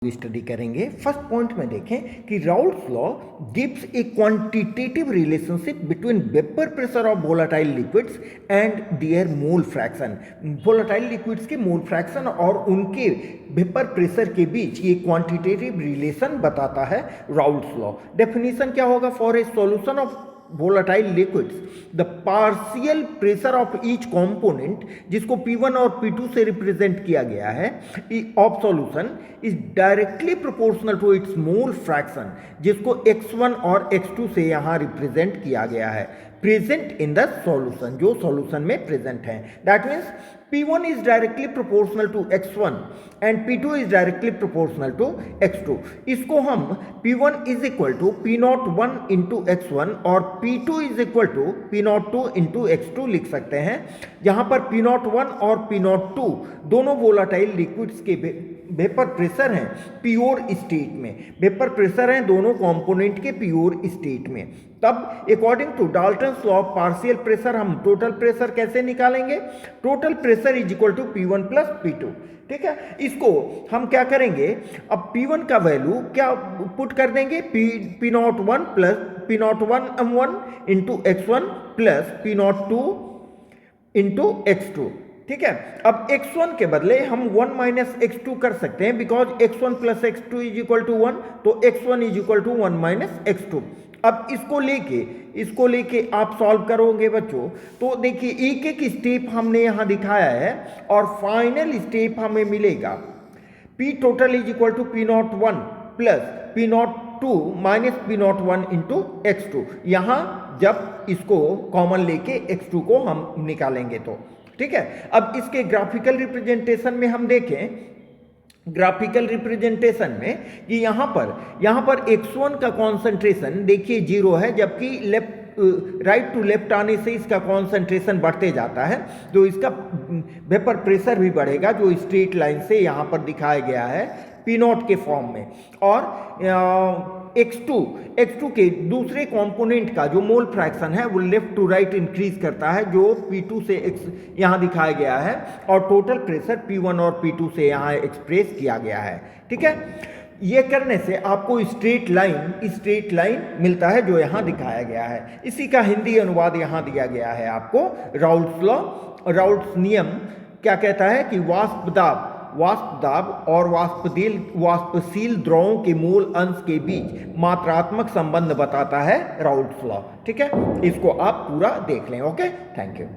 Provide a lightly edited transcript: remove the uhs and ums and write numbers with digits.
Study करेंगे। First point में देखें कि Raoult's law gives a quantitative relationship between vapour pressure of volatile liquids and their mole fraction. Volatile liquids के mole fraction और उनके vapour pressure के बीच ये क्वांटिटेटिव रिलेशन बताता है राउल्ट्स लॉ। डेफिनेशन क्या होगा? For a solution of volatile liquids the partial pressure of each component, जिसको P1 और P2 से रिप्रेजेंट किया गया है, of solution is directly proportional to its mole fraction, जिसको x1 और x2 से यहां रिप्रेजेंट किया गया है, प्रेजेंट इन द सॉल्यूशन, जो सॉल्यूशन में प्रेजेंट है। That means P1 is directly proportional to x1 and P2 is directly proportional to x2। इसको हम P1 is equal to P01 into x1 और P2 is equal to P02 into x2 लिख सकते हैं, जहां पर P01 और P02 दोनों वोलाटाइल लिक्विड्स के वेपर प्रेशर हैं प्योर स्टेट में, वेपर प्रेशर हैं दोनों कंपोनेंट के प्योर स्टेट में। तब according to Dalton's law of partial pressure हम टोटल प्रेशर कैसे निकालेंगे? Total pressure is equal to P1 plus P2। ठीक है, इसको हम क्या करेंगे? अब P1 का वैल्यू क्या पुट कर देंगे? P01 plus P01 into x1 plus P02 into x2। ठीक है, अब x1 के बदले हम 1 माइनस x2 कर सकते हैं, because x1 plus x2 is equal to 1, तो x1 is equal to 1 minus x2। अब इसको लेके आप सॉल्व करोगे बच्चों, तो देखिए एक एक स्टेप हमने यहां दिखाया है और फाइनल स्टेप हमें मिलेगा P total is equal to P01 plus P02 minus P01 into x2। यहां जब इसको कॉमन लेके x2 को हम निकालेंगे तो ठीक है। अब इसके ग्राफिकल रिप्रेजेंटेशन में हम देखें, ग्राफिकल रिप्रेजेंटेशन में कि यहां पर x1 का कॉन्सेंट्रेशन देखिए 0 है, जबकि राइट टू लेफ्ट आने से इसका कॉन्सेंट्रेशन बढ़ते जाता है, तो इसका वेपर प्रेशर भी बढ़ेगा, जो स्ट्रेट लाइन से यहां पर दिखाया गया है P0 के फॉर्म में। और x2 के दूसरे कंपोनेंट का जो मोल फ्रैक्शन है वो लेफ्ट टू राइट इंक्रीज करता है, जो P2 से यहां दिखाया गया है, और टोटल प्रेशर P1 और P2 से यहां एक्सप्रेस किया गया है। ठीक है, ये करने से आपको स्ट्रेट लाइन मिलता है जो यहां दिखाया गया है। इसी का हिंदी अनुवाद यहां दिया गया है आपको। राउल्ट्स लॉ, राउल्ट्स नियम क्या कहता है कि वाष्प दाब और वाष्पशील द्रवों के मोल अंश के बीच मात्रात्मक संबंध बताता है राउल्ट्स लॉ। ठीक है, इसको आप पूरा देख लें। Okay, thank you.